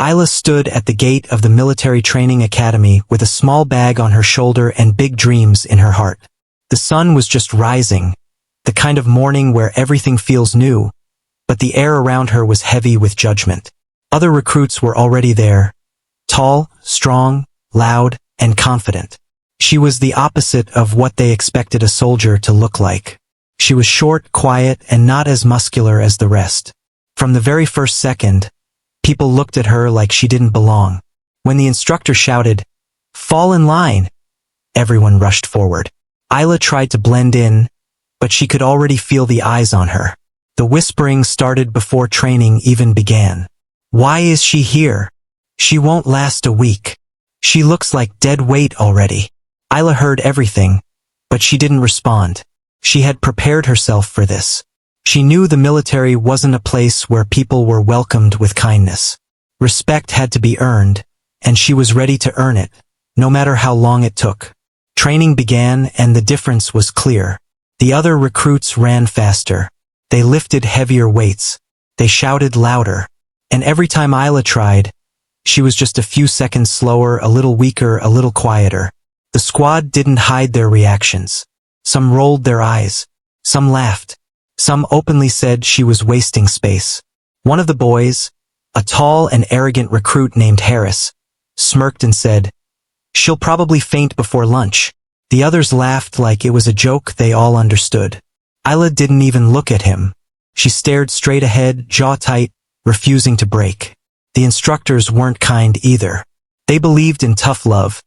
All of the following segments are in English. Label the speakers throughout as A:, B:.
A: Isla stood at the gate of the military training academy with a small bag on her shoulder and big dreams in her heart. The sun was just rising, the kind of morning where everything feels new, but the air around her was heavy with judgment. Other recruits were already there, tall, strong, loud, and confident. She was the opposite of what they expected a soldier to look like. She was short, quiet, and not as muscular as the rest. From the very first second, people looked at her like she didn't belong. When the instructor shouted, "Fall in line," everyone rushed forward. Isla tried to blend in, but she could already feel the eyes on her. The whispering started before training even began. "Why is she here? She won't last a week. She looks like dead weight already." Isla heard everything, but she didn't respond. She had prepared herself for this. She knew the military wasn't a place where people were welcomed with kindness. Respect had to be earned, and she was ready to earn it, no matter how long it took. Training began and the difference was clear. The other recruits ran faster. They lifted heavier weights. They shouted louder. And every time Isla tried, she was just a few seconds slower, a little weaker, a little quieter. The squad didn't hide their reactions. Some rolled their eyes. Some laughed. Some openly said she was wasting space. One of the boys, a tall and arrogant recruit named Harris, smirked and said, "She'll probably faint before lunch." The others laughed like it was a joke they all understood. Isla didn't even look at him. She stared straight ahead, jaw tight, refusing to break. The instructors weren't kind either. They believed in tough love,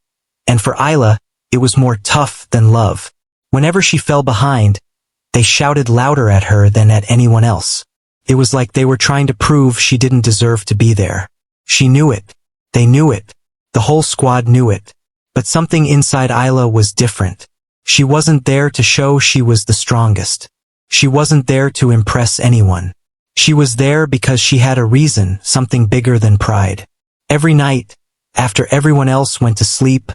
A: and for Isla, it was more tough than love. Whenever she fell behind, they shouted louder at her than at anyone else. It was like they were trying to prove she didn't deserve to be there. She knew it. They knew it. The whole squad knew it. But something inside Isla was different. She wasn't there to show she was the strongest. She wasn't there to impress anyone. She was there because she had a reason, something bigger than pride. Every night, after everyone else went to sleep,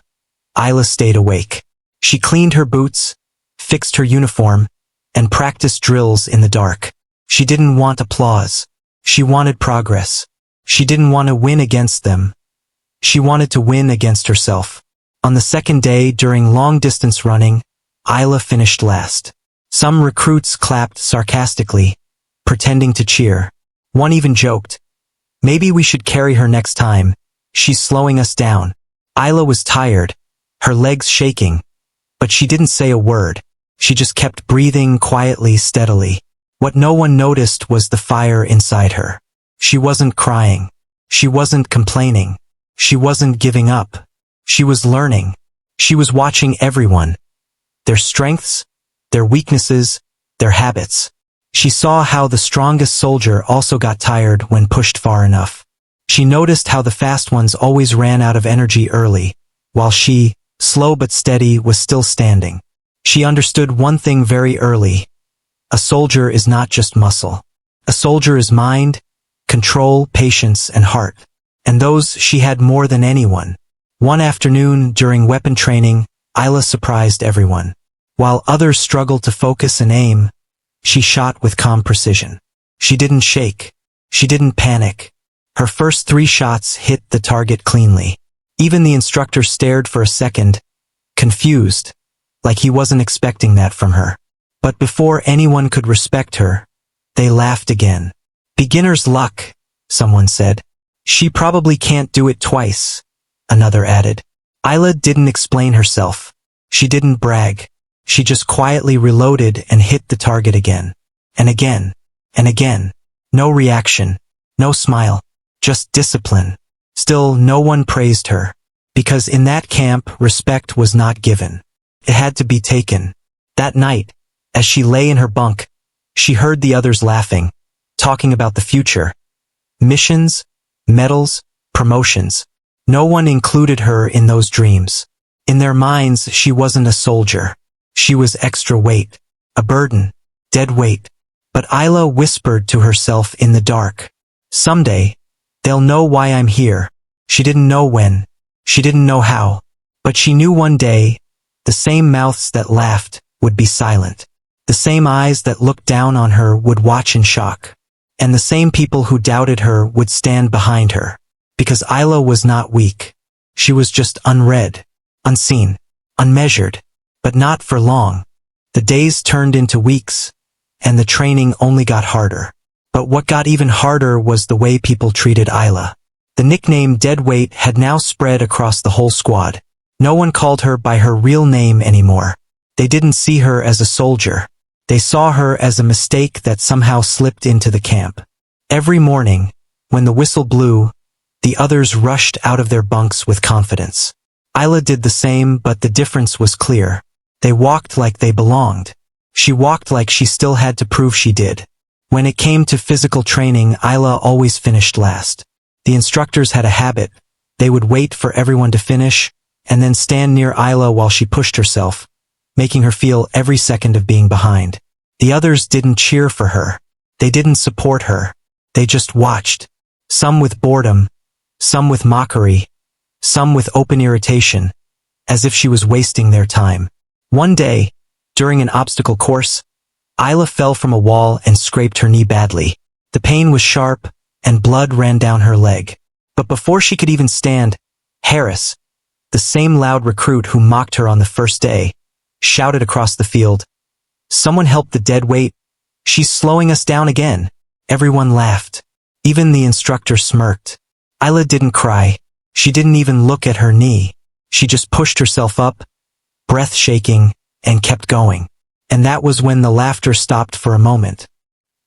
A: Isla stayed awake. She cleaned her boots, fixed her uniform, and practiced drills in the dark. She didn't want applause. She wanted progress. She didn't want to win against them. She wanted to win against herself. On the second day, during long-distance running, Isla finished last. Some recruits clapped sarcastically, pretending to cheer. One even joked, "Maybe we should carry her next time. She's slowing us down." Isla was tired, her legs shaking, but she didn't say a word. She just kept breathing quietly, steadily. What no one noticed was the fire inside her. She wasn't crying. She wasn't complaining. She wasn't giving up. She was learning. She was watching everyone. Their strengths, their weaknesses, their habits. She saw how the strongest soldier also got tired when pushed far enough. She noticed how the fast ones always ran out of energy early, while she, slow but steady, was still standing. She understood one thing very early. A soldier is not just muscle. A soldier is mind, control, patience, and heart. And those she had more than anyone. One afternoon, during weapon training, Isla surprised everyone. While others struggled to focus and aim, she shot with calm precision. She didn't shake. She didn't panic. Her first 3 shots hit the target cleanly. Even the instructor stared for a second, confused, like he wasn't expecting that from her. But before anyone could respect her, they laughed again. "Beginner's luck," someone said. "She probably can't do it twice," another added. Isla didn't explain herself. She didn't brag. She just quietly reloaded and hit the target again. And again. And again. No reaction. No smile. Just discipline. Still, no one praised her. Because in that camp, respect was not given. It had to be taken. That night, as she lay in her bunk, she heard the others laughing, talking about the future. Missions, medals, promotions. No one included her in those dreams. In their minds, she wasn't a soldier. She was extra weight, a burden, dead weight. But Isla whispered to herself in the dark, "Someday, they'll know why I'm here." She didn't know when. She didn't know how. But she knew one day, the same mouths that laughed would be silent. The same eyes that looked down on her would watch in shock. And the same people who doubted her would stand behind her. Because Isla was not weak. She was just unread, unseen, unmeasured, but not for long. The days turned into weeks, and the training only got harder. But what got even harder was the way people treated Isla. The nickname Deadweight had now spread across the whole squad. No one called her by her real name anymore. They didn't see her as a soldier. They saw her as a mistake that somehow slipped into the camp. Every morning, when the whistle blew, the others rushed out of their bunks with confidence. Isla did the same, but the difference was clear. They walked like they belonged. She walked like she still had to prove she did. When it came to physical training, Isla always finished last. The instructors had a habit. They would wait for everyone to finish, and then stand near Isla while she pushed herself, making her feel every second of being behind. The others didn't cheer for her. They didn't support her. They just watched. Some with boredom, some with mockery, some with open irritation, as if she was wasting their time. One day, during an obstacle course, Isla fell from a wall and scraped her knee badly. The pain was sharp, and blood ran down her leg. But before she could even stand, Harris, the same loud recruit who mocked her on the first day, shouted across the field, "Someone help the deadweight. She's slowing us down again." Everyone laughed. Even the instructor smirked. Isla didn't cry. She didn't even look at her knee. She just pushed herself up, breath shaking, and kept going. And that was when the laughter stopped for a moment.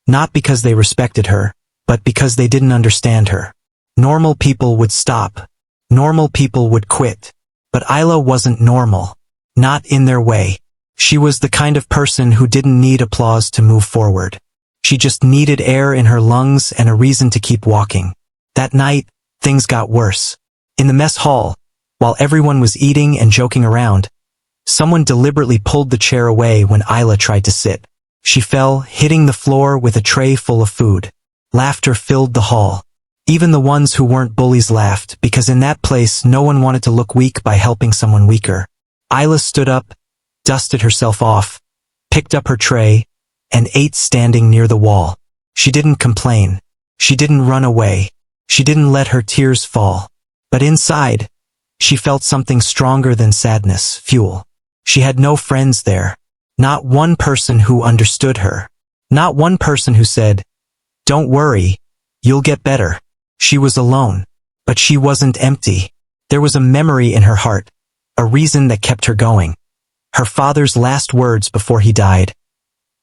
A: Not because they respected her, but because they didn't understand her. Normal people would stop. Normal people would quit. But Isla wasn't normal. Not in their way. She was the kind of person who didn't need applause to move forward. She just needed air in her lungs and a reason to keep walking. That night, things got worse. In the mess hall, while everyone was eating and joking around, someone deliberately pulled the chair away when Isla tried to sit. She fell, hitting the floor with a tray full of food. Laughter filled the hall. Even the ones who weren't bullies laughed, because in that place no one wanted to look weak by helping someone weaker. Isla stood up, dusted herself off, picked up her tray, and ate standing near the wall. She didn't complain. She didn't run away. She didn't let her tears fall. But inside, she felt something stronger than sadness, fuel. She had no friends there. Not one person who understood her. Not one person who said, "Don't worry, you'll get better." She was alone. But she wasn't empty. There was a memory in her heart, a reason that kept her going. Her father's last words before he died.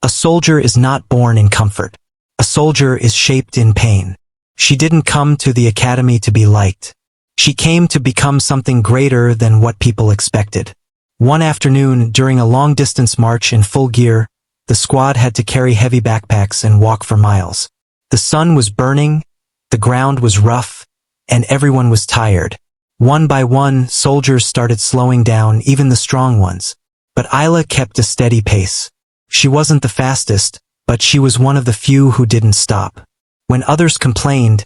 A: "A soldier is not born in comfort. A soldier is shaped in pain." She didn't come to the academy to be liked. She came to become something greater than what people expected. One afternoon, during a long-distance march in full gear, the squad had to carry heavy backpacks and walk for miles. The sun was burning, the ground was rough, and everyone was tired. One by one, soldiers started slowing down, even the strong ones. But Isla kept a steady pace. She wasn't the fastest, but she was one of the few who didn't stop. When others complained,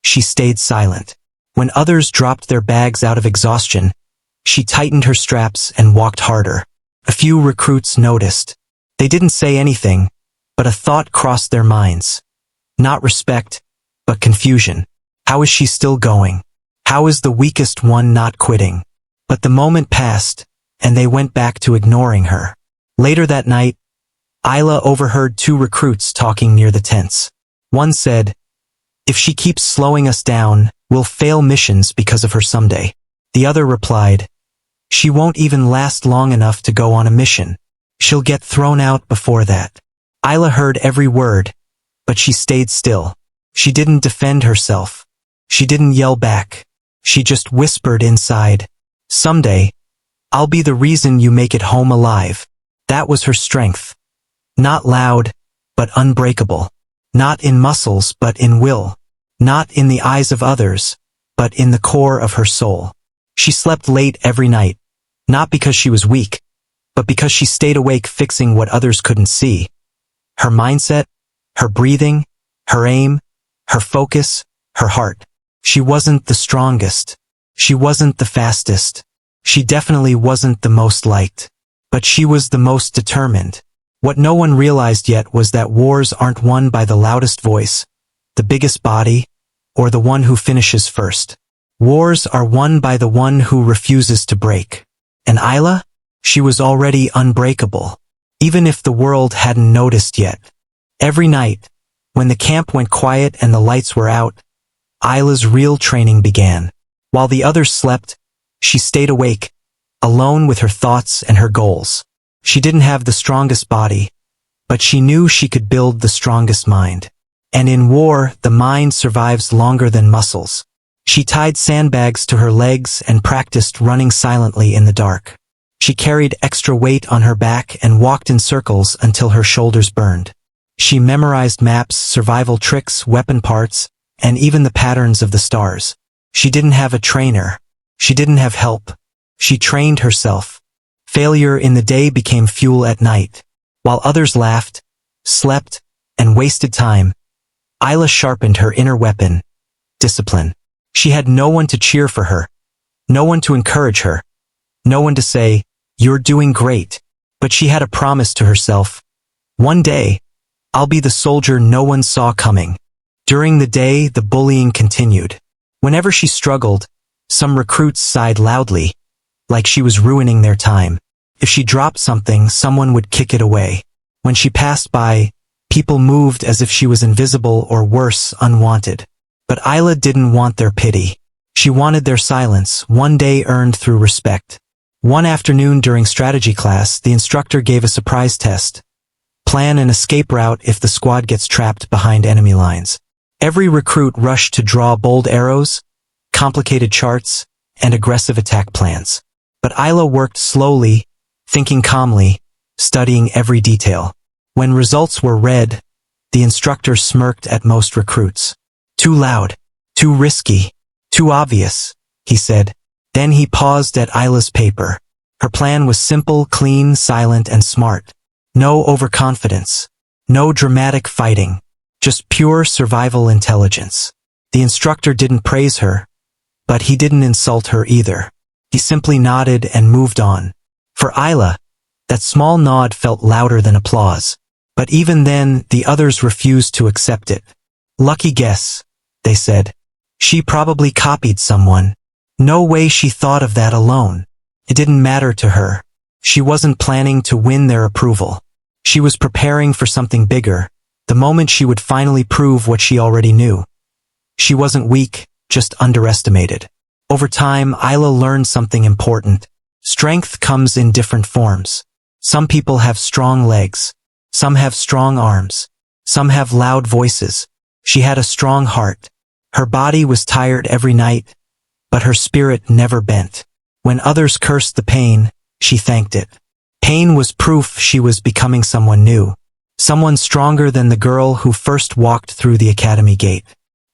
A: she stayed silent. When others dropped their bags out of exhaustion, she tightened her straps and walked harder. A few recruits noticed. They didn't say anything, but a thought crossed their minds. Not respect, but confusion. How is she still going? How is the weakest one not quitting? But the moment passed, and they went back to ignoring her. Later that night, Isla overheard two recruits talking near the tents. One said, "If she keeps slowing us down, we'll fail missions because of her someday." The other replied, "She won't even last long enough to go on a mission. She'll get thrown out before that." Isla heard every word, but she stayed still. She didn't defend herself. She didn't yell back. She just whispered inside, "Someday, I'll be the reason you make it home alive." That was her strength. Not loud, but unbreakable. Not in muscles, but in will. Not in the eyes of others, but in the core of her soul. She slept late every night, not because she was weak, but because she stayed awake fixing what others couldn't see. Her mindset, her breathing, her aim, her focus, her heart. She wasn't the strongest. She wasn't the fastest. She definitely wasn't the most liked. But she was the most determined. What no one realized yet was that wars aren't won by the loudest voice, the biggest body, or the one who finishes first. Wars are won by the one who refuses to break. And Isla? She was already unbreakable, even if the world hadn't noticed yet. Every night, when the camp went quiet and the lights were out, Isla's real training began. While the others slept, she stayed awake, alone with her thoughts and her goals. She didn't have the strongest body, but she knew she could build the strongest mind. And in war, the mind survives longer than muscles. She tied sandbags to her legs and practiced running silently in the dark. She carried extra weight on her back and walked in circles until her shoulders burned. She memorized maps, survival tricks, weapon parts, and even the patterns of the stars. She didn't have a trainer. She didn't have help. She trained herself. Failure in the day became fuel at night. While others laughed, slept, and wasted time, Isla sharpened her inner weapon, discipline. She had no one to cheer for her, no one to encourage her, no one to say, "You're doing great." But she had a promise to herself. One day, I'll be the soldier no one saw coming. During the day, the bullying continued. Whenever she struggled, some recruits sighed loudly, like she was ruining their time. If she dropped something, someone would kick it away. When she passed by, people moved as if she was invisible or worse, unwanted. But Isla didn't want their pity. She wanted their silence, one day earned through respect. One afternoon during strategy class, the instructor gave a surprise test. Plan an escape route if the squad gets trapped behind enemy lines. Every recruit rushed to draw bold arrows, complicated charts, and aggressive attack plans. But Isla worked slowly, thinking calmly, studying every detail. When results were read, the instructor smirked at most recruits. "Too loud, too risky, too obvious," he said. Then he paused at Isla's paper. Her plan was simple, clean, silent, and smart. No overconfidence, no dramatic fighting, just pure survival intelligence. The instructor didn't praise her, but he didn't insult her either. He simply nodded and moved on. For Isla, that small nod felt louder than applause. But even then, the others refused to accept it. "Lucky guess," they said. "She probably copied someone. No way she thought of that alone." It didn't matter to her. She wasn't planning to win their approval. She was preparing for something bigger, the moment she would finally prove what she already knew. She wasn't weak, just underestimated. Over time, Isla learned something important. Strength comes in different forms. Some people have strong legs. Some have strong arms. Some have loud voices. She had a strong heart. Her body was tired every night, but her spirit never bent. When others cursed the pain, she thanked it. Pain was proof she was becoming someone new. Someone stronger than the girl who first walked through the academy gate.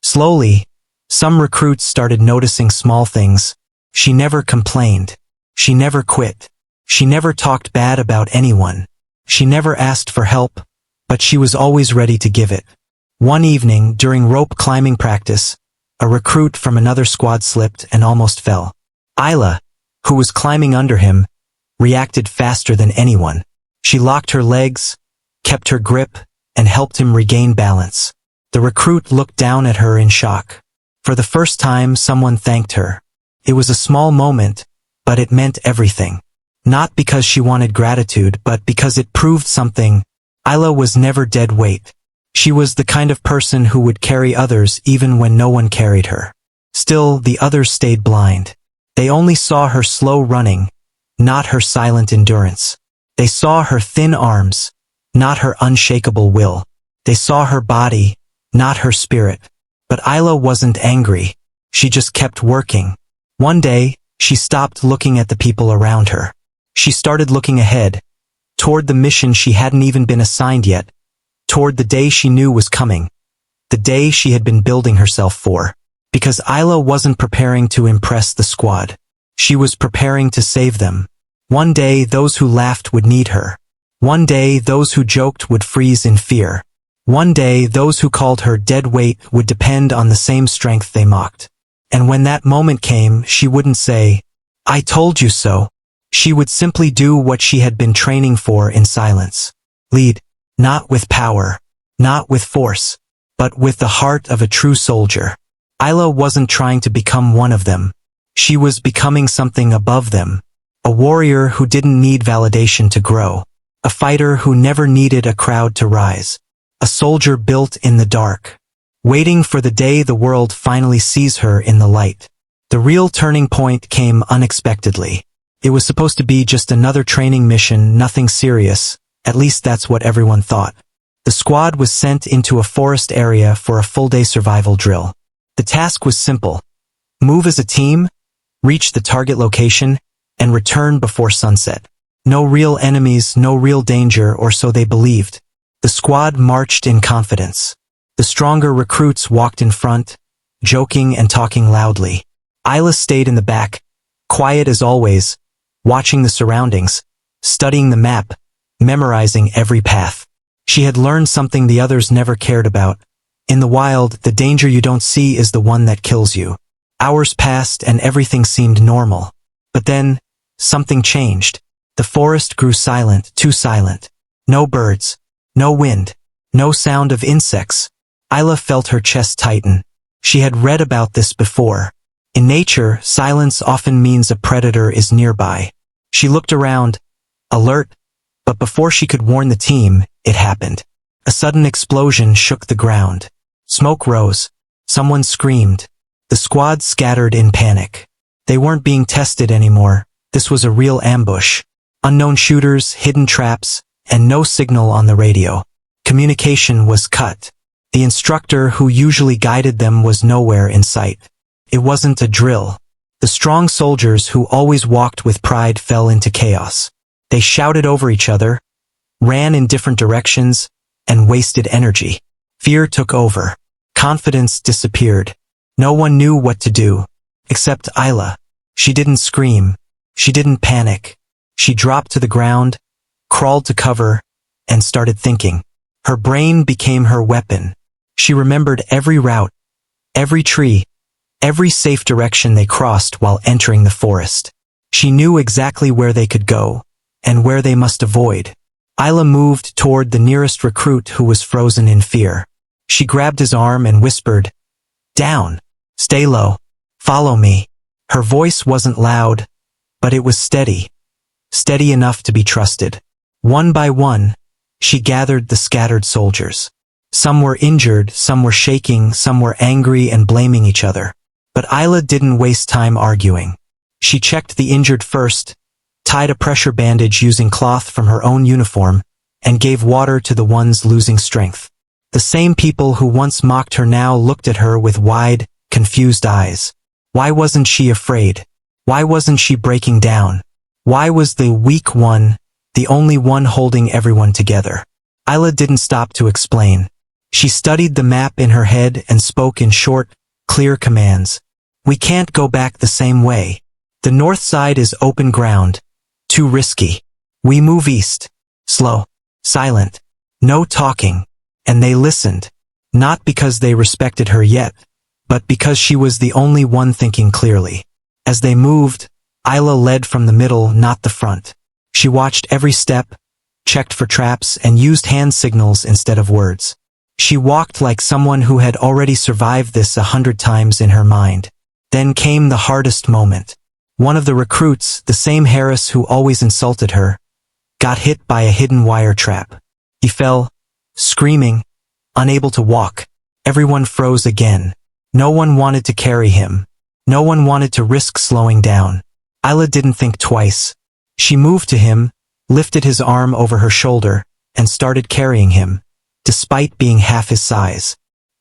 A: Slowly, some recruits started noticing small things. She never complained. She never quit. She never talked bad about anyone. She never asked for help, but she was always ready to give it. One evening, during rope climbing practice, a recruit from another squad slipped and almost fell. Isla, who was climbing under him, reacted faster than anyone. She locked her legs, kept her grip, and helped him regain balance. The recruit looked down at her in shock. For the first time, someone thanked her. It was a small moment, but it meant everything. Not because she wanted gratitude, but because it proved something. Isla was never dead weight. She was the kind of person who would carry others even when no one carried her. Still, the others stayed blind. They only saw her slow running, not her silent endurance. They saw her thin arms, not her unshakable will. They saw her body, not her spirit. But Isla wasn't angry. She just kept working. One day, she stopped looking at the people around her. She started looking ahead, toward the mission she hadn't even been assigned yet, toward the day she knew was coming, the day she had been building herself for. Because Isla wasn't preparing to impress the squad. She was preparing to save them. One day, those who laughed would need her. One day, those who joked would freeze in fear. One day, those who called her dead weight would depend on the same strength they mocked. And when that moment came, she wouldn't say, "I told you so." She would simply do what she had been training for in silence. Lead, not with power, not with force, but with the heart of a true soldier. Isla wasn't trying to become one of them. She was becoming something above them. A warrior who didn't need validation to grow. A fighter who never needed a crowd to rise. A soldier built in the dark, waiting for the day the world finally sees her in the light. The real turning point came unexpectedly. It was supposed to be just another training mission, nothing serious. At least that's what everyone thought. The squad was sent into a forest area for a full-day survival drill. The task was simple. Move as a team, reach the target location, and return before sunset. No real enemies, no real danger, or so they believed. The squad marched in confidence. The stronger recruits walked in front, joking and talking loudly. Isla stayed in the back, quiet as always, watching the surroundings, studying the map, memorizing every path. She had learned something the others never cared about. In the wild, the danger you don't see is the one that kills you. Hours passed and everything seemed normal. But then, something changed. The forest grew silent, too silent. No birds, no wind, no sound of insects. Isla felt her chest tighten. She had read about this before. In nature, silence often means a predator is nearby. She looked around, alert, but before she could warn the team, it happened. A sudden explosion shook the ground. Smoke rose. Someone screamed. The squad scattered in panic. They weren't being tested anymore. This was a real ambush. Unknown shooters, hidden traps, and no signal on the radio. Communication was cut. The instructor who usually guided them was nowhere in sight. It wasn't a drill. The strong soldiers who always walked with pride fell into chaos. They shouted over each other, ran in different directions, and wasted energy. Fear took over. Confidence disappeared. No one knew what to do, except Isla. She didn't scream. She didn't panic. She dropped to the ground, crawled to cover, and started thinking. Her brain became her weapon. She remembered every route, every tree, every safe direction they crossed while entering the forest. She knew exactly where they could go, and where they must avoid. Isla moved toward the nearest recruit who was frozen in fear. She grabbed his arm and whispered, "Down. Stay low. Follow me." Her voice wasn't loud, but it was steady. Steady enough to be trusted. One by one, she gathered the scattered soldiers. Some were injured, some were shaking, some were angry and blaming each other. But Isla didn't waste time arguing. She checked the injured first, tied a pressure bandage using cloth from her own uniform, and gave water to the ones losing strength. The same people who once mocked her now looked at her with wide, confused eyes. Why wasn't she afraid? Why wasn't she breaking down? Why was the weak one the only one holding everyone together? Isla didn't stop to explain. She studied the map in her head and spoke in short, clear commands. "We can't go back the same way. The north side is open ground. Too risky. We move east. Slow. Silent. No talking." And they listened. Not because they respected her yet, but because she was the only one thinking clearly. As they moved, Isla led from the middle, not the front. She watched every step, checked for traps, and used hand signals instead of words. She walked like someone who had already survived this 100 times in her mind. Then came the hardest moment. One of the recruits, the same Harris who always insulted her, got hit by a hidden wire trap. He fell, screaming, unable to walk. Everyone froze again. No one wanted to carry him. No one wanted to risk slowing down. Isla didn't think twice. She moved to him, lifted his arm over her shoulder, and started carrying him, despite being half his size.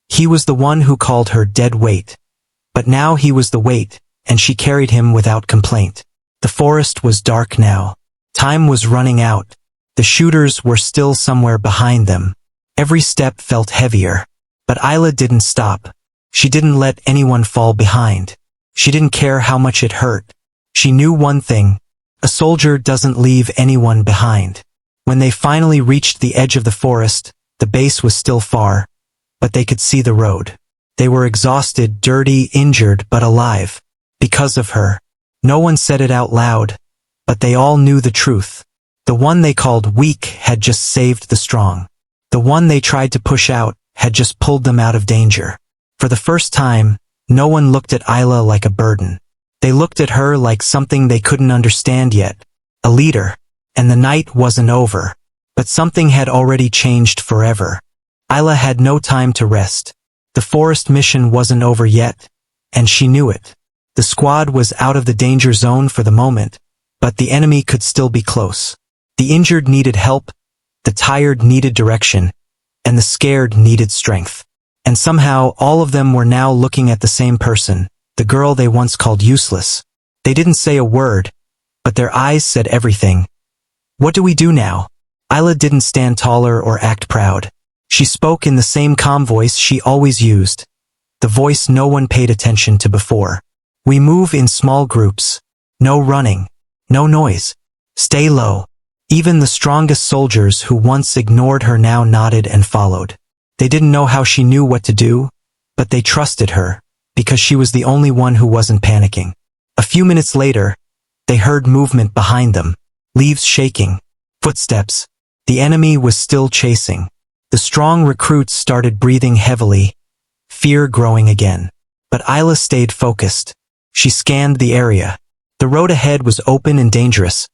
A: He was the one who called her dead weight. But now he was the weight, and she carried him without complaint. The forest was dark now. Time was running out. The shooters were still somewhere behind them. Every step felt heavier. But Isla didn't stop. She didn't let anyone fall behind. She didn't care how much it hurt. She knew one thing. A soldier doesn't leave anyone behind. When they finally reached the edge of the forest, the base was still far, but they could see the road. They were exhausted, dirty, injured, but alive. Because of her. No one said it out loud, but they all knew the truth. The one they called weak had just saved the strong. The one they tried to push out had just pulled them out of danger. For the first time, No one looked at Isla like a burden. They looked at her like something they couldn't understand yet. A leader. And the night wasn't over. But something had already changed forever. Isla had no time to rest. The forest mission wasn't over yet, and she knew it. The squad was out of the danger zone for the moment, but the enemy could still be close. The injured needed help, the tired needed direction, and the scared needed strength. And somehow all of them were now looking at the same person, the girl they once called useless. They didn't say a word, but their eyes said everything. What do we do now? Isla didn't stand taller or act proud. She spoke in the same calm voice she always used, the voice no one paid attention to before. We move in small groups. No running. No noise. Stay low. Even the strongest soldiers who once ignored her now nodded and followed. They didn't know how she knew what to do, but they trusted her, because she was the only one who wasn't panicking. A few minutes later, they heard movement behind them, leaves shaking, footsteps. The enemy was still chasing. The strong recruits started breathing heavily, fear growing again. But Isla stayed focused. She scanned the area. The road ahead was open and dangerous,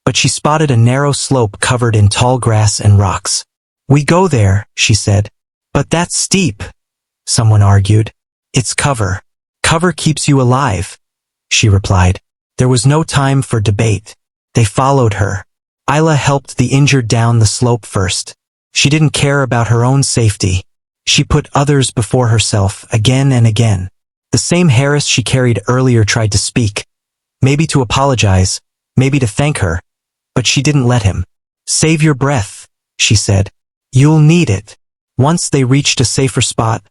A: but she spotted a narrow slope covered in tall grass and rocks. We go there, she said. But that's steep, someone argued. It's cover. Cover keeps you alive, she replied. There was no time for debate. They followed her. Isla helped the injured down the slope first. She didn't care about her own safety. She put others before herself again and again. The same Harris she carried earlier tried to speak, maybe to apologize, maybe to thank her, but she didn't let him. Save your breath, she said. You'll need it. Once they reached a safer spot,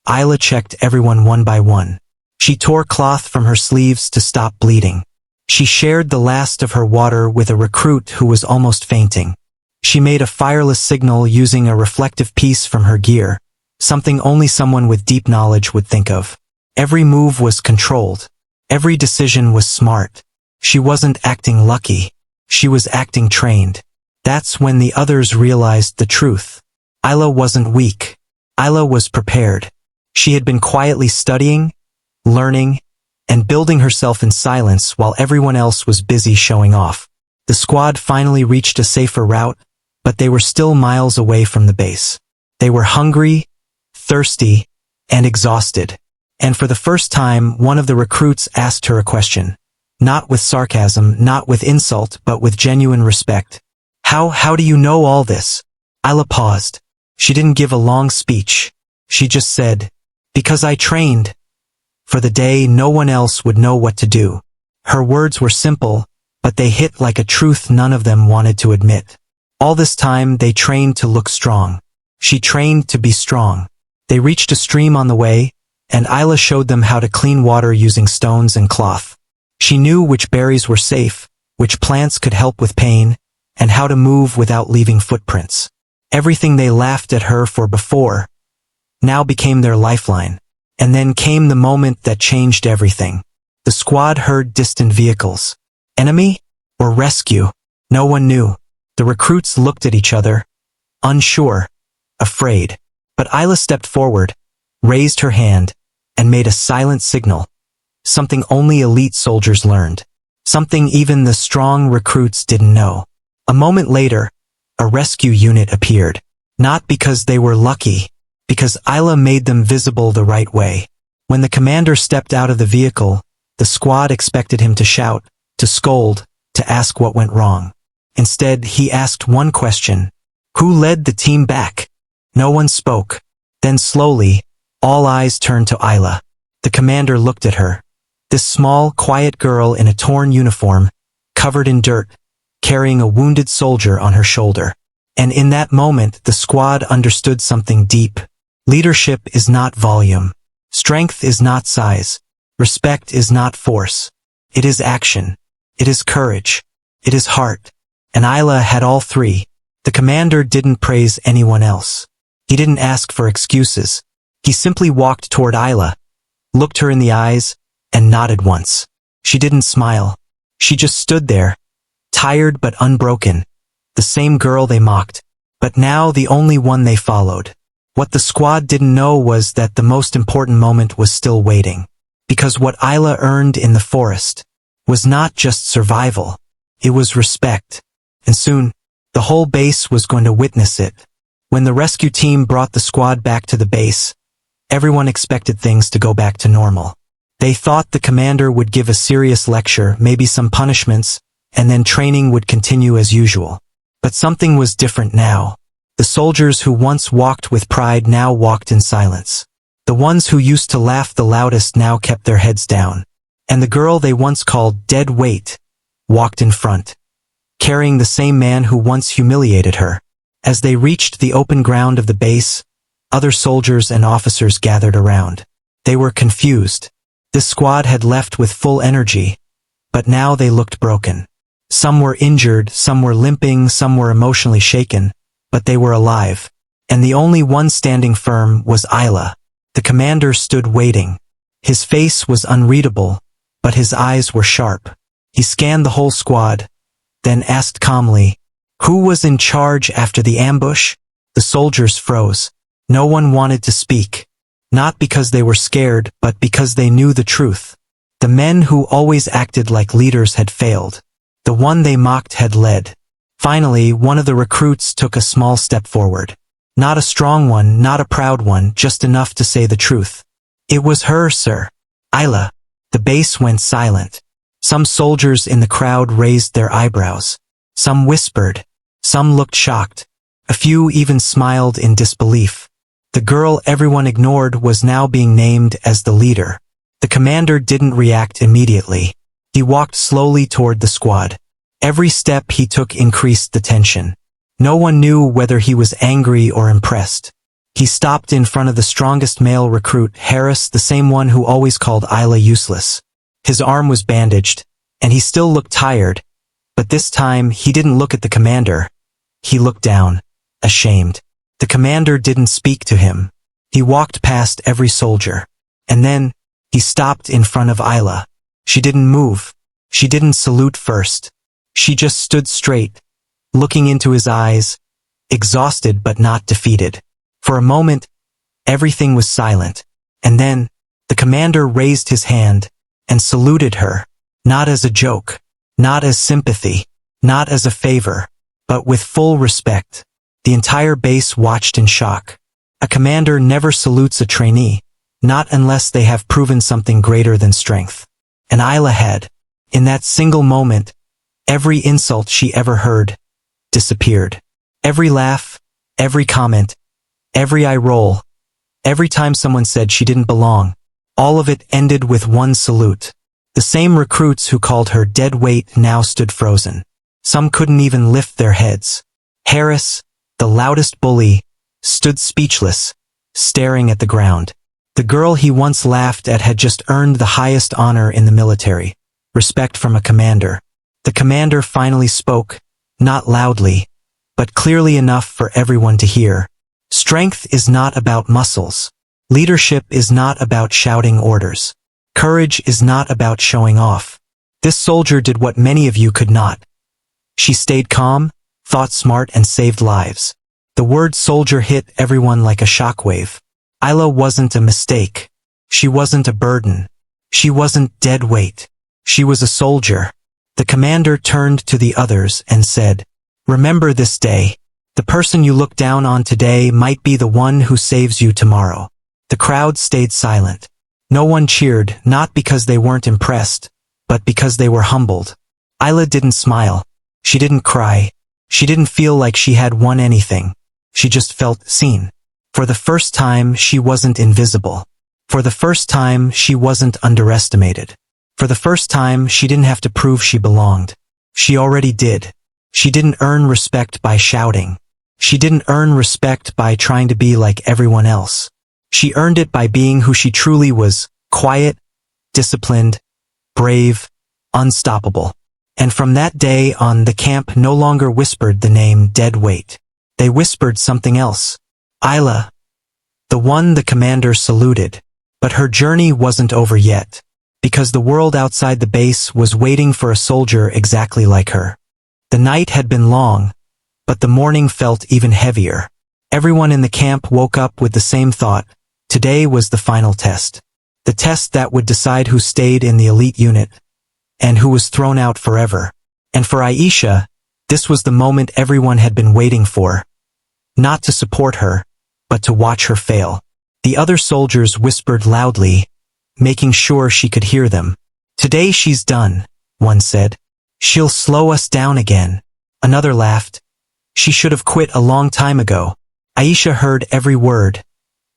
A: Isla checked everyone one by one. She tore cloth from her sleeves to stop bleeding. She shared the last of her water with a recruit who was almost fainting. She made a fireless signal using a reflective piece from her gear, something only someone with deep knowledge would think of. Every move was controlled. Every decision was smart. She wasn't acting lucky. She was acting trained. That's when the others realized the truth. Isla wasn't weak. Isla was prepared. She had been quietly studying, learning, and building herself in silence while everyone else was busy showing off. The squad finally reached a safer route, but they were still miles away from the base. They were hungry, thirsty, and exhausted. And for the first time, one of the recruits asked her a question. Not with sarcasm, not with insult, but with genuine respect. How do you know all this? Isla paused. She didn't give a long speech. She just said, because I trained. For the day no one else would know what to do. Her words were simple, but they hit like a truth none of them wanted to admit. All this time they trained to look strong. She trained to be strong. They reached a stream on the way, and Isla showed them how to clean water using stones and cloth. She knew which berries were safe, which plants could help with pain, and how to move without leaving footprints. Everything they laughed at her for before now became their lifeline. And then came the moment that changed everything. The squad heard distant vehicles. Enemy? Or rescue? No one knew. The recruits looked at each other, unsure, afraid. But Isla stepped forward, raised her hand, and made a silent signal. Something only elite soldiers learned. Something even the strong recruits didn't know. A moment later, a rescue unit appeared. Not because they were lucky, because Isla made them visible the right way. When the commander stepped out of the vehicle, the squad expected him to shout, to scold, to ask what went wrong. Instead, he asked one question. Who led the team back? No one spoke. Then slowly, all eyes turned to Isla. The commander looked at her. This small, quiet girl in a torn uniform, covered in dirt, carrying a wounded soldier on her shoulder. And in that moment, the squad understood something deep. Leadership is not volume. Strength is not size. Respect is not force. It is action. It is courage. It is heart. And Isla had all three. The commander didn't praise anyone else. He didn't ask for excuses. He simply walked toward Isla, looked her in the eyes, and nodded once. She didn't smile. She just stood there, tired but unbroken. The same girl they mocked, but now the only one they followed. What the squad didn't know was that the most important moment was still waiting. Because what Isla earned in the forest was not just survival, it was respect. And soon, the whole base was going to witness it. When the rescue team brought the squad back to the base, everyone expected things to go back to normal. They thought the commander would give a serious lecture, maybe some punishments, and then training would continue as usual. But something was different now. The soldiers who once walked with pride now walked in silence. The ones who used to laugh the loudest now kept their heads down. And the girl they once called dead weight walked in front, carrying the same man who once humiliated her. As they reached the open ground of the base, other soldiers and officers gathered around. They were confused. This squad had left with full energy, but now they looked broken. Some were injured, some were limping, some were emotionally shaken, but they were alive. And the only one standing firm was Isla. The commander stood waiting. His face was unreadable, but his eyes were sharp. He scanned the whole squad, then asked calmly, "Who was in charge after the ambush?" The soldiers froze. No one wanted to speak. Not because they were scared, but because they knew the truth. The men who always acted like leaders had failed. The one they mocked had led. Finally, one of the recruits took a small step forward. Not a strong one, not a proud one, just enough to say the truth. "It was her, sir. Isla." The base went silent. Some soldiers in the crowd raised their eyebrows. Some whispered. Some looked shocked. A few even smiled in disbelief. The girl everyone ignored was now being named as the leader. The commander didn't react immediately. He walked slowly toward the squad. Every step he took increased the tension. No one knew whether he was angry or impressed. He stopped in front of the strongest male recruit, Harris, the same one who always called Isla useless. His arm was bandaged, and he still looked tired, but this time he didn't look at the commander. He looked down, ashamed. The commander didn't speak to him. He walked past every soldier. And then, he stopped in front of Isla. She didn't move. She didn't salute first. She just stood straight, looking into his eyes, exhausted but not defeated. For a moment, everything was silent. And then, the commander raised his hand and saluted her, not as a joke, not as sympathy, not as a favor, but with full respect. The entire base watched in shock. A commander never salutes a trainee, not unless they have proven something greater than strength. And Isla had. In that single moment, every insult she ever heard disappeared. Every laugh, every comment, every eye roll, every time someone said she didn't belong, all of it ended with one salute. The same recruits who called her dead weight now stood frozen. Some couldn't even lift their heads. Harris, the loudest bully, stood speechless, staring at the ground. The girl he once laughed at had just earned the highest honor in the military, respect from a commander. The commander finally spoke, not loudly, but clearly enough for everyone to hear. Strength is not about muscles. Leadership is not about shouting orders. Courage is not about showing off. This soldier did what many of you could not. She stayed calm, thought smart, and saved lives. The word soldier hit everyone like a shockwave. Isla wasn't a mistake. She wasn't a burden. She wasn't dead weight. She was a soldier. The commander turned to the others and said, "Remember this day. The person you look down on today might be the one who saves you tomorrow." The crowd stayed silent. No one cheered, not because they weren't impressed, but because they were humbled. Isla didn't smile. She didn't cry. She didn't feel like she had won anything. She just felt seen. For the first time, she wasn't invisible. For the first time, she wasn't underestimated. For the first time, she didn't have to prove she belonged. She already did. She didn't earn respect by shouting. She didn't earn respect by trying to be like everyone else. She earned it by being who she truly was: quiet, disciplined, brave, unstoppable. And from that day on, the camp no longer whispered the name dead weight. They whispered something else. Isla. The one the commander saluted. But her journey wasn't over yet, because the world outside the base was waiting for a soldier exactly like her. The night had been long, but the morning felt even heavier. Everyone in the camp woke up with the same thought. Today was the final test. The test that would decide who stayed in the elite unit and who was thrown out forever. And for Aisha, this was the moment everyone had been waiting for. Not to support her, but to watch her fail. The other soldiers whispered loudly, making sure she could hear them. Today she's done, one said. She'll slow us down again. Another laughed. She should have quit a long time ago. Aisha heard every word,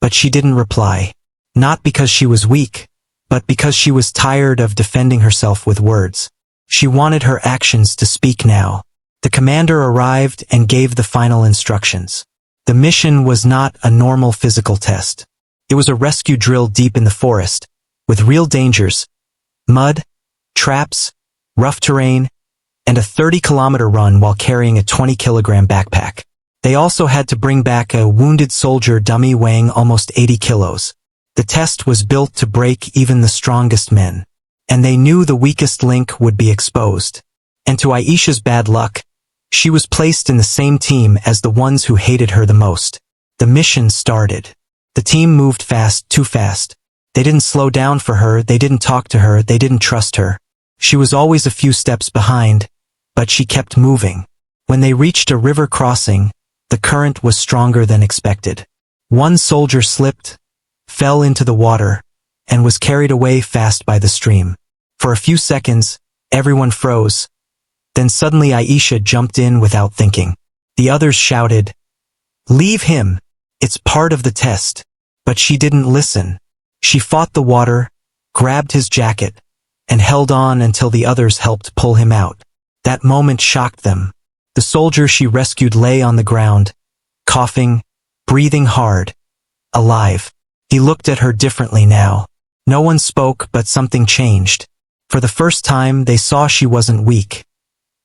A: but she didn't reply. Not because she was weak, but because she was tired of defending herself with words. She wanted her actions to speak now. The commander arrived and gave the final instructions. The mission was not a normal physical test. It was a rescue drill deep in the forest, with real dangers: mud, traps, rough terrain, and a 30-kilometer run while carrying a 20-kilogram backpack. They also had to bring back a wounded soldier dummy weighing almost 80 kilos. The test was built to break even the strongest men. And they knew the weakest link would be exposed. And to Aisha's bad luck, she was placed in the same team as the ones who hated her the most. The mission started. The team moved fast, too fast. They didn't slow down for her, they didn't talk to her, they didn't trust her. She was always a few steps behind, but she kept moving. When they reached a river crossing, the current was stronger than expected. One soldier slipped, fell into the water, and was carried away fast by the stream. For a few seconds, everyone froze. Then suddenly Aisha jumped in without thinking. The others shouted, "Leave him! It's part of the test." But she didn't listen. She fought the water, grabbed his jacket, and held on until the others helped pull him out. That moment shocked them. The soldier she rescued lay on the ground, coughing, breathing hard, alive. He looked at her differently now. No one spoke, but something changed. For the first time, they saw she wasn't weak.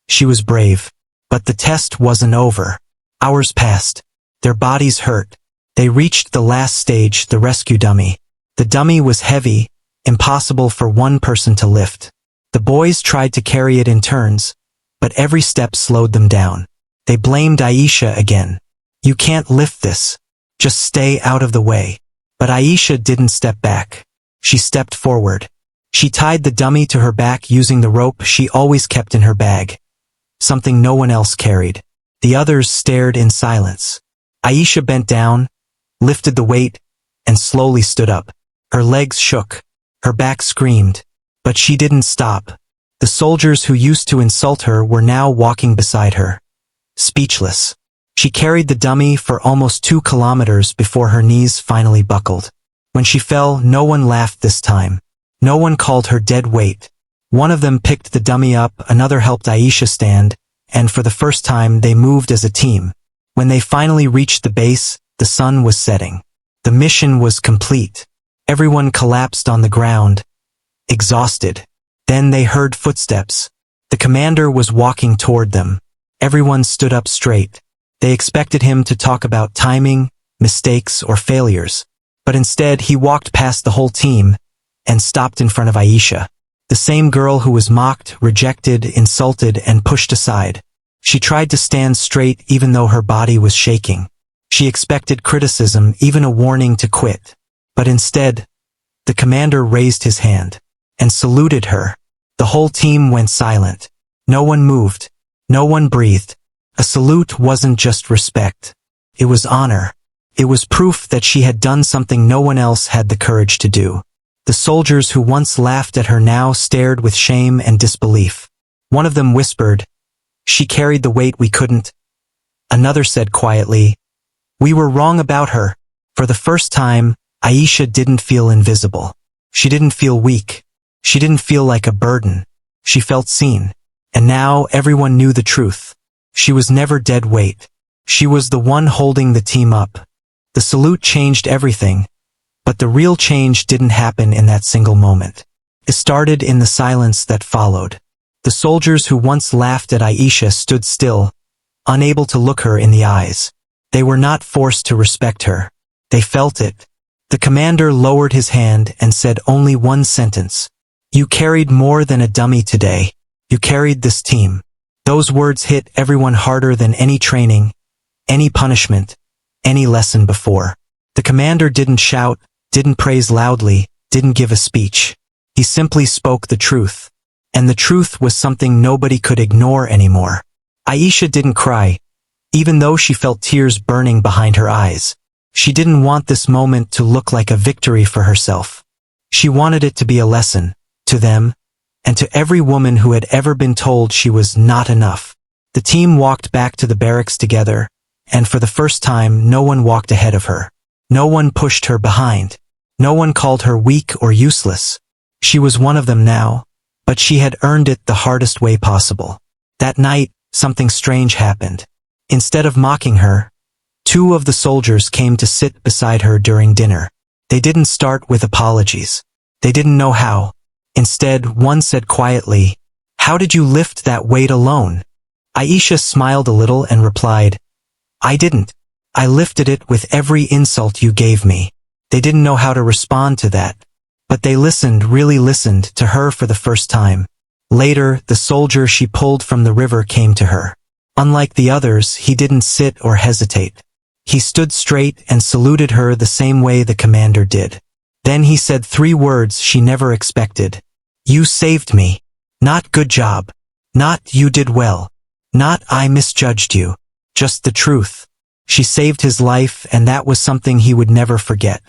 A: She was brave. But the test wasn't over. Hours passed. Their bodies hurt. They reached the last stage, the rescue dummy. The dummy was heavy, impossible for one person to lift. The boys tried to carry it in turns, but every step slowed them down. They blamed Aisha again. "You can't lift this. Just stay out of the way." But Aisha didn't step back. She stepped forward. She tied the dummy to her back using the rope she always kept in her bag, something no one else carried. The others stared in silence. Aisha bent down, lifted the weight, and slowly stood up. Her legs shook. Her back screamed. But she didn't stop. The soldiers who used to insult her were now walking beside her, speechless. She carried the dummy for almost 2 kilometers before her knees finally buckled. When she fell, no one laughed this time. No one called her dead weight. One of them picked the dummy up, another helped Aisha stand, and for the first time they moved as a team. When they finally reached the base, the sun was setting. The mission was complete. Everyone collapsed on the ground, exhausted. Then they heard footsteps. The commander was walking toward them. Everyone stood up straight. They expected him to talk about timing, mistakes, or failures. But instead, he walked past the whole team and stopped in front of Aisha. The same girl who was mocked, rejected, insulted, and pushed aside. She tried to stand straight even though her body was shaking. She expected criticism, even a warning to quit. But instead, the commander raised his hand and saluted her. The whole team went silent. No one moved. No one breathed. A salute wasn't just respect. It was honor. It was proof that she had done something no one else had the courage to do. The soldiers who once laughed at her now stared with shame and disbelief. One of them whispered, "She carried the weight we couldn't." Another said quietly, "We were wrong about her." For the first time, Aisha didn't feel invisible. She didn't feel weak. She didn't feel like a burden. She felt seen. And now everyone knew the truth. She was never dead weight. She was the one holding the team up. The salute changed everything, but the real change didn't happen in that single moment. It started in the silence that followed. The soldiers who once laughed at Aisha stood still, unable to look her in the eyes. They were not forced to respect her. They felt it. The commander lowered his hand and said only one sentence. "You carried more than a dummy today. You carried this team." Those words hit everyone harder than any training, any punishment, any lesson before. The commander didn't shout, didn't praise loudly, didn't give a speech. He simply spoke the truth. And the truth was something nobody could ignore anymore. Aisha didn't cry, even though she felt tears burning behind her eyes. She didn't want this moment to look like a victory for herself. She wanted it to be a lesson, to them, and to every woman who had ever been told she was not enough. The team walked back to the barracks together, and for the first time no one walked ahead of her. No one pushed her behind. No one called her weak or useless. She was one of them now, but she had earned it the hardest way possible. That night, something strange happened. Instead of mocking her, 2 of the soldiers came to sit beside her during dinner. They didn't start with apologies. They didn't know how. Instead, one said quietly, "How did you lift that weight alone?" Aisha smiled a little and replied, "I didn't. I lifted it with every insult you gave me." They didn't know how to respond to that, but they listened, really listened to her for the first time. Later, the soldier she pulled from the river came to her. Unlike the others, he didn't sit or hesitate. He stood straight and saluted her the same way the commander did. Then he said 3 words she never expected. "You saved me." Not "good job." Not "you did well." Not "I misjudged you." Just the truth. She saved his life, and that was something he would never forget.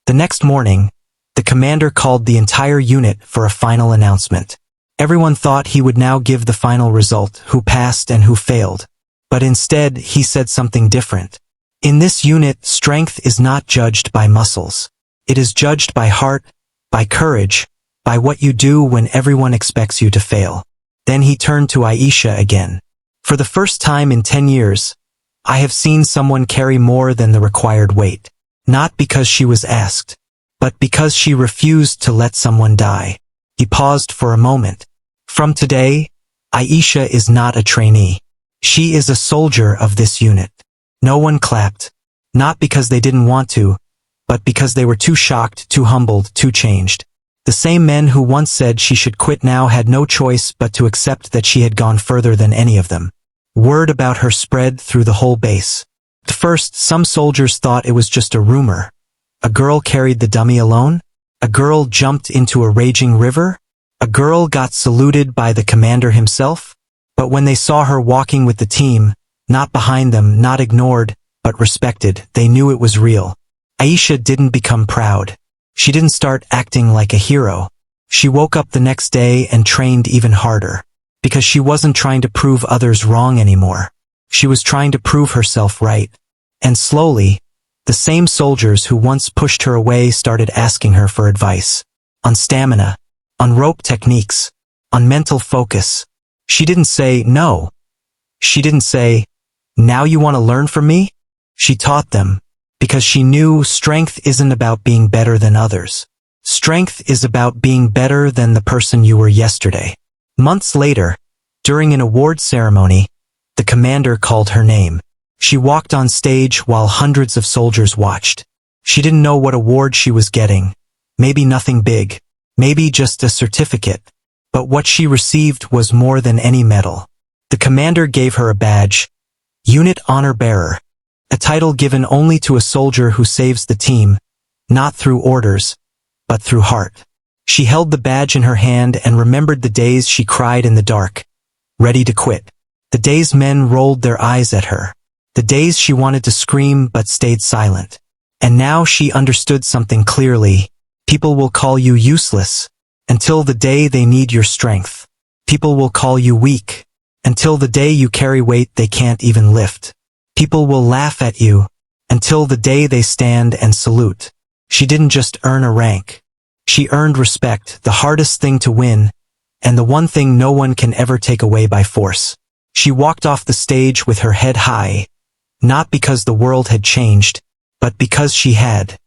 A: The next morning, the commander called the entire unit for a final announcement. Everyone thought he would now give the final result, who passed and who failed. But instead, he said something different. In this unit, strength is not judged by muscles. It is judged by heart, by courage, by what you do when everyone expects you to fail. Then he turned to Aisha again. "For the first time in 10 years, I have seen someone carry more than the required weight. Not because she was asked, but because she refused to let someone die." He paused for a moment. "From today, Aisha is not a trainee. She is a soldier of this unit." No one clapped. Not because they didn't want to, but because they were too shocked, too humbled, too changed. The same men who once said she should quit now had no choice but to accept that she had gone further than any of them. Word about her spread through the whole base. At first, some soldiers thought it was just a rumor. A girl carried the dummy alone? A girl jumped into a raging river? A girl got saluted by the commander himself? But when they saw her walking with the team, not behind them, not ignored, but respected, they knew it was real. Aisha didn't become proud. She didn't start acting like a hero. She woke up the next day and trained even harder. Because she wasn't trying to prove others wrong anymore. She was trying to prove herself right. And slowly, the same soldiers who once pushed her away started asking her for advice. On stamina, on rope techniques, on mental focus. She didn't say no. She didn't say, "Now you want to learn from me?" She taught them, because she knew strength isn't about being better than others. Strength is about being better than the person you were yesterday. Months later, during an award ceremony, the commander called her name. She walked on stage while hundreds of soldiers watched. She didn't know what award she was getting. Maybe nothing big. Maybe just a certificate. But what she received was more than any medal. The commander gave her a badge, Unit Honor Bearer, a title given only to a soldier who saves the team, not through orders, but through heart. She held the badge in her hand and remembered the days she cried in the dark, ready to quit. The days men rolled their eyes at her. The days she wanted to scream but stayed silent. And now she understood something clearly. People will call you useless until the day they need your strength. People will call you weak until the day you carry weight they can't even lift. People will laugh at you until the day they stand and salute. She didn't just earn a rank. She earned respect, the hardest thing to win, and the one thing no one can ever take away by force. She walked off the stage with her head high, not because the world had changed, but because she had.